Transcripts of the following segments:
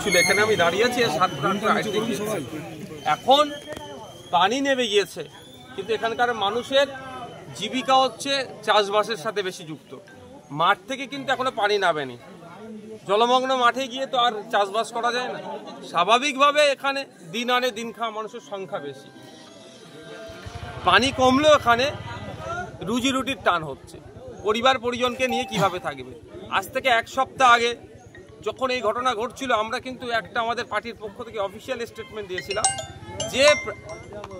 ছিল, এখানে আমি দাঁড়িয়েছি, এখন পানি নেমে গিয়েছে, কিন্তু এখানকার মানুষের জীবিকা হচ্ছে চাষবাসের সাথে বেশি যুক্ত। মাঠ থেকে কিন্তু এখনো পানি নামেনি, জলমগ্ন মাঠে গিয়ে তো আর চাষবাস করা যায় না। স্বাভাবিকভাবে এখানে দিন আনে দিন খাওয়া মানুষের সংখ্যা বেশি, পানি কমলেও এখানে রুজি রুটির টান হচ্ছে। পরিবার পরিজনকে নিয়ে কিভাবে থাকবে? আজ থেকে এক সপ্তাহ আগে যখন এই ঘটনা ঘটছিল, আমরা কিন্তু একটা আমাদের পার্টির পক্ষ থেকে অফিসিয়াল স্টেটমেন্ট দিয়েছিলাম যে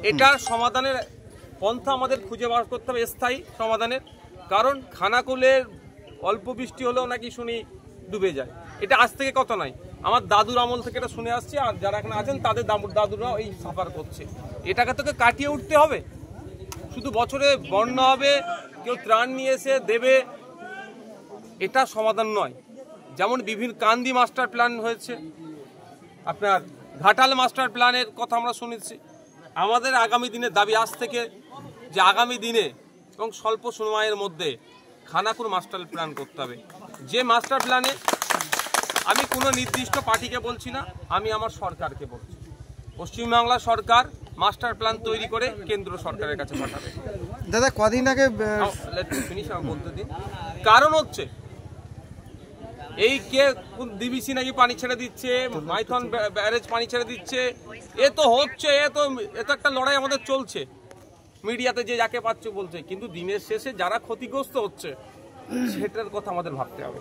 এটার সমাধানের পন্থা আমাদের খুঁজে বার করতে হবে, স্থায়ী সমাধানের। কারণ খানাকুলের অল্প বৃষ্টি হলেও নাকি শুনি ডুবে যায়। এটা আজ থেকে কত নয়, আমার দাদুর আমল থেকে এটা শুনে আসছে, আর যারা এখানে আছেন তাদের দাদুরাও এই সাফার করছে। এটাকে তোকে কাটিয়ে উঠতে হবে। শুধু বছরে বন্যা হবে, কেউ ত্রাণ নিয়ে এসে দেবে, এটা সমাধান নয়। যেমন বিভিন্ন কান্দি মাস্টার প্ল্যান হয়েছে, আপনার ঘাটাল মাস্টার প্ল্যানের কথা আমরা শুনেছি। আমাদের আগামী দিনের দাবি আজ থেকে যে আগামী দিনে এবং স্বল্প সময়ের মধ্যে খানাকুল মাস্টার প্ল্যান করতে হবে। যে মাস্টার প্ল্যানে আমি কোনো নির্দিষ্ট পার্টিকে বলছি না, আমি আমার সরকারকে বলছি। পশ্চিমবাংলা সরকার মাস্টার প্ল্যান তৈরি করে কেন্দ্র সরকারের কাছে পাঠাবে। দাদা কদিন আগে বলতে দিন, কারণ হচ্ছে এই কে ডিবিসি নাকি পানি ছেড়ে দিচ্ছে, মাইথন ব্যারেজ পানি ছেড়ে দিচ্ছে, এ তো হচ্ছে, এ তো একটা লড়াই আমাদের চলছে, মিডিয়াতে যে যাকে পাচ্ছে বলছে, কিন্তু দিনের শেষে যারা ক্ষতিগ্রস্ত হচ্ছে সেটার কথা আমাদের ভাবতে হবে।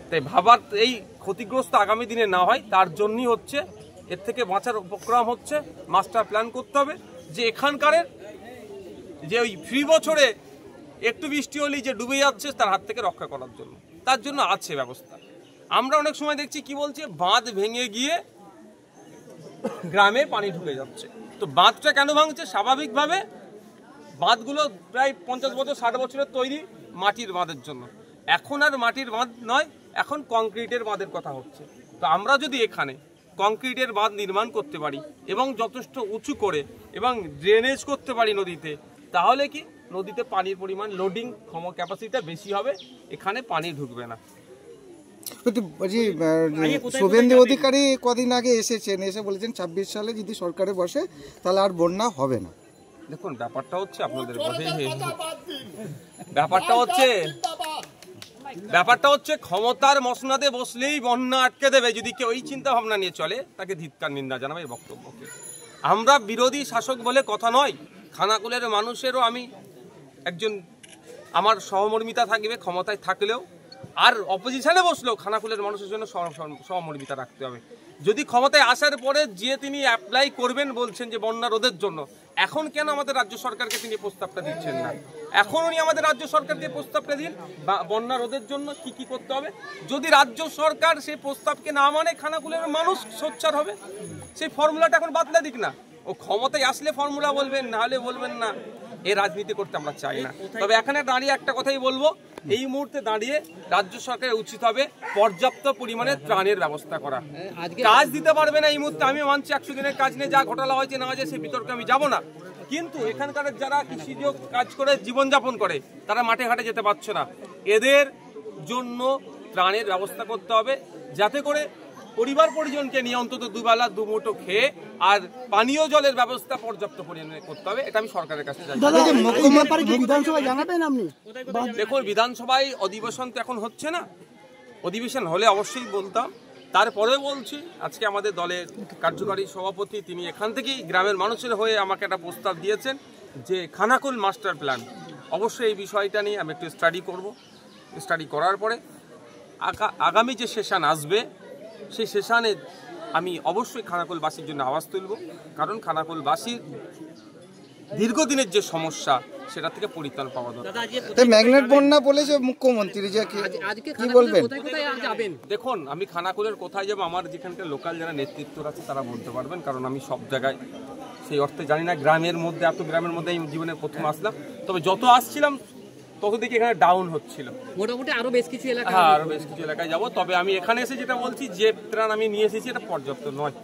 তাই ভাবার এই ক্ষতিগ্রস্ত আগামী দিনে না হয় তার জন্যই হচ্ছে, এর থেকে বাঁচার উপক্রম হচ্ছে মাস্টার প্ল্যান করতে হবে, যে এখানকারের যে ওই ফ্রি বছরে একটু বৃষ্টি হলেই যে ডুবে যাচ্ছে তার হাত থেকে রক্ষা করার জন্য, তার জন্য আছে ব্যবস্থা। আমরা অনেক সময় দেখছি কি বলছে, বাঁধ ভেঙে গিয়ে গ্রামে পানি ঢুকে যাচ্ছে। তো বাঁধটা কেন ভাঙছে? স্বাভাবিকভাবে বাঁধগুলো প্রায় 50 বছর 60 বছরের তৈরি মাটির বাঁধের জন্য। এখন আর মাটির বাঁধ নয়, এখন কংক্রিটের বাঁধের কথা হচ্ছে। তো আমরা যদি এখানে কংক্রিটের বাঁধ নির্মাণ করতে পারি এবং যথেষ্ট উঁচু করে এবং ড্রেনেজ করতে পারি নদীতে, তাহলে কি নদীতে পানির পরিমাণ লোডিং ক্যাপাসিটিটা বেশি হবে, এখানে পানি ঢুকবে না। শুভেন্দু অধিকারী কদিন আগে এসেছেন, এসে বলেছেন 26 সালে যদি সরকারে বসে তাহলে আর বন্যা হবে না। দেখুন ব্যাপারটা হচ্ছে আপনাদের ব্যাপারটা হচ্ছে ক্ষমতার মসনাদে বসলেই বন্যা আটকে দেবে। যদি কেউ এই চিন্তা ভাবনা নিয়ে চলে তাকে ধিক্কার নিন্দা জানাবে এই বক্তব্যকে। আমরা বিরোধী শাসক বলে কথা নয়, খানাকুলের মানুষেরও আমি একজন, আমার সহমর্মিতা থাকবে ক্ষমতায় থাকলেও, আর অপোজিশনে বসলেও খানাকুলের মানুষের জন্য সহমর্মিতা রাখতে হবে। যদি ক্ষমতায় আসার পরে যে তিনি অ্যাপ্লাই করবেন বলছেন যে বন্যা রোধের জন্য, এখন কেন আমাদের রাজ্য সরকারকে তিনি প্রস্তাবটা দিচ্ছেন না? এখন উনি আমাদের রাজ্য সরকারকে প্রস্তাবটা দিন বন্যা রোধের জন্য কি কি করতে হবে। যদি রাজ্য সরকার সেই প্রস্তাবকে না মানে, খানাকুলের মানুষ সোচ্চার হবে। সেই ফর্মুলাটা এখন বাতলে দিক না, ও ক্ষমতায় আসলে ফর্মুলা বলবেন, না হলে বলবেন না। এই রাজনীতি করতে আমরা চাই না। তবে এখানে দাঁড়িয়ে একটা কথাই বলবো, এই মুহূর্তে দাঁড়িয়ে রাজ্য সরকারের উচিত হবে পর্যাপ্ত পরিমাণে ত্রাণের ব্যবস্থা করা। কাজ দিতে পারবে না এই মুহূর্তে, আমি মানছি 100 দিনের কাজ নিয়ে যা ঘটনা হয়েছে না হয়েছে সে বিতর্কে আমি যাব না, কিন্তু এখানকার যারা কৃষিজ কাজ করে জীবনযাপন করে তারা মাঠে ঘাটে যেতে পারছে না, এদের জন্য ত্রাণের ব্যবস্থা করতে হবে, যাতে করে পরিবার পরিজনকে নিয়ে অন্তত দুবেলা দুমুঠো খেয়ে আর পানীয় জলের ব্যবস্থা পর্যাপ্ত পরিমাণে করতে হবে। এটা আমি সরকারের কাছে চাই। দেখুন বিধানসভায় অধিবেশন তো এখন হচ্ছে না, অধিবেশন হলে অবশ্যই বলতাম। তারপরে বলছি, আজকে আমাদের দলের কার্যকারী সভাপতি তিনি এখান থেকেই গ্রামের মানুষের হয়ে আমাকে একটা প্রস্তাব দিয়েছেন যে খানাকুল মাস্টার প্ল্যান, অবশ্যই এই বিষয়টা নিয়ে আমি একটু স্টাডি করব। স্টাডি করার পরে আগামী যে সেশন আসবে সেই সেশনে আমি অবশ্যই খানাকুলবাসীর জন্য আওয়াজ তুলব, কারণ খানাকুলবাসীর দীর্ঘদিনের যে সমস্যা সেটা থেকে পরিত্রাণ পাওয়া দরকার। ম্যাগনেট বন্যা বলেছে মুখ্যমন্ত্রী, যে কি বলবেন? দেখুন আমি খানাকুলের কোথায় যাবো, আমার যেখানকার লোকাল যারা নেতৃত্ব আছে তারা বলতে পারবেন, কারণ আমি সব জায়গায় সেই অর্থে জানি না। গ্রামের মধ্যে, এত গ্রামের মধ্যে আমি জীবনে প্রথম আসলাম, তবে যত আসছিলাম তত দেখি এখানে ডাউন হচ্ছিল। মোটামুটি আরো বেশ কিছু এলাকা, হ্যাঁ আরো বেশ কিছু এলাকায় যাবো। তবে আমি এখানে এসে যেটা বলছি, যে ত্রাণ আমি নিয়ে এসেছি এটা পর্যাপ্ত নয়,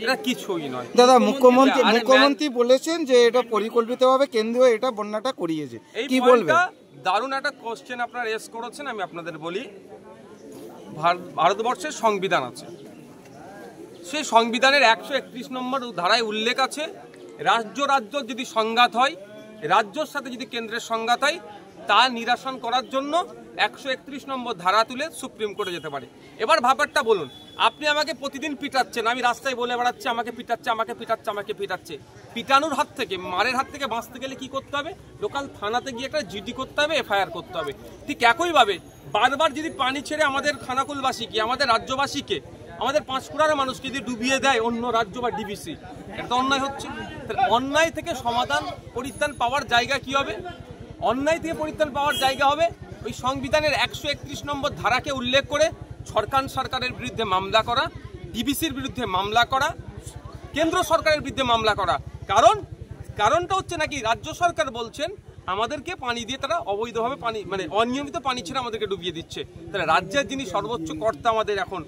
এটা কিছুই নয়। দাদা মুখ্যমন্ত্রী বলেছেন যে এটা পরিকল্পিতভাবে কেন্দ্র এটা বন্যাটা করিয়েছে, কি বলবেন? দারুণ একটা কোশ্চেন আপনারা রেজ করেছেন। আমি আপনাদের বলি, ভারতবর্ষের সংবিধান আছে, সেই সংবিধানের 131 নম্বর ধারায় উল্লেখ আছে, রাজ্য যদি সংঘাত হয়, রাজ্যর সাথে যদি কেন্দ্রের সংঘাত হয়, তা নিরসন করার জন্য 131 নম্বর ধারা তুলে সুপ্রিম কোর্টে যেতে পারে। এবার ব্যাপারটা বলুন, আপনি আমাকে প্রতিদিন পিটাচ্ছেন, আমি রাস্তায় বলে বেড়াচ্ছি আমাকে পিটাচ্ছে, আমাকে পিটাচ্ছে, আমাকে পিটাচ্ছে। পিটানোর হাত থেকে, মারের হাত থেকে বাঁচতে গেলে কি করতে হবে? লোকাল থানাতে গিয়ে একটা জিডি করতে হবে, এফআইআর করতে হবে। ঠিক একইভাবে বারবার যদি পানি ছেড়ে আমাদের খানাকুলবাসীকে, আমাদের রাজ্যবাসীকে, আমাদের পাঁশকুড়ার মানুষকে যদি ডুবিয়ে দেয় অন্য রাজ্য বা ডিবিসি, এটা তো অন্যায় হচ্ছে। অন্যায় থেকে সমাধান পরিত্রাণ পাওয়ার জায়গা কি হবে? অন্যায় থেকে পরিত্রাণ পাওয়ার জায়গা হবে ওই সংবিধানের 131 নম্বর ধারাকে উল্লেখ করে সরকারের বিরুদ্ধে মামলা করা, ডিবিসির বিরুদ্ধে মামলা করা, কেন্দ্র সরকারের বিরুদ্ধে মামলা করা। কারণটা হচ্ছে নাকি রাজ্য সরকার বলছেন আমাদেরকে পানি দিয়ে তারা অবৈধভাবে পানি, মানে অনিয়মিত পানি ছেড়ে আমাদেরকে ডুবিয়ে দিচ্ছে। তাহলে রাজ্যের যিনি সর্বোচ্চ কর্তা, আমাদের এখন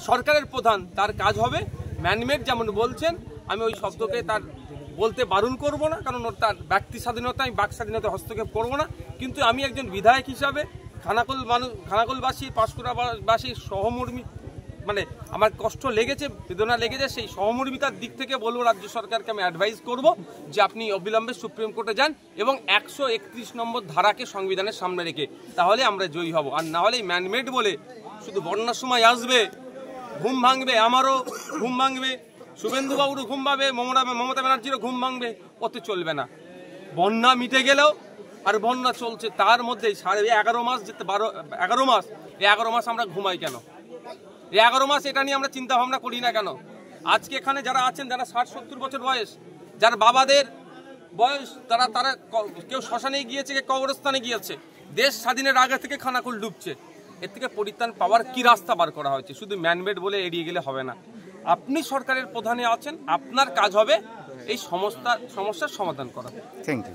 সরকারের প্রধান, তার কাজ হবে ম্যানমেড যেমন বলছেন, আমি ওই শব্দকে তার বলতে বারণ করব না, কারণ ওর তার ব্যক্তি স্বাধীনতা, আমি বাক স্বাধীনতা হস্তক্ষেপ করব না। কিন্তু আমি একজন বিধায়ক হিসাবে খানাকুলবাসী, পাঁশকুড়াবাসীর সহমর্মী, মানে আমার কষ্ট লেগেছে, বেদনা লেগেছে, সেই সহমর্মিতার দিক থেকে বলবো রাজ্য সরকারকে আমি অ্যাডভাইস করব যে আপনি অবিলম্বে সুপ্রিম কোর্টে যান এবং 131 নম্বর ধারাকে সংবিধানের সামনে রেখে, তাহলে আমরা জয়ী হব। আর না হলে ম্যানমেড বলে শুধু বন্যার সময় আসবে, ঘুম ভাঙবে, আমারও ঘুম ভাঙবে, শুভেন্দুবাবুরও ঘুম ভাঙবে, মমতা ব্যানার্জিরও ঘুম ভাঙবে, ওতে চলবে না। বন্যা মিটে গেলেও আর বন্যা চলছে, তার মধ্যে 11.5 মাস, 11 মাস, এই 11 মাস আমরা ঘুমাই কেন? এই 11 মাস এটা নিয়ে আমরা চিন্তা ভাবনা করি না কেন? আজকে এখানে যারা আছেন, যারা 60-70 বছর বয়স, যার বাবাদের বয়স, তারা কেউ শ্মশানে গিয়েছে, কেউ কবরস্থানে গিয়েছে, দেশ স্বাধীনের আগে থেকে খানাকুল ডুবছে। এর থেকে পরিত্রাণ পাওয়ার কি রাস্তা বার করা হয়েছে? শুধু ম্যানমেড বলে এড়িয়ে গেলে হবে না। আপনি সরকারের প্রধানে আছেন, আপনার কাজ হবে এই সমস্যার সমাধান করা। Thank you.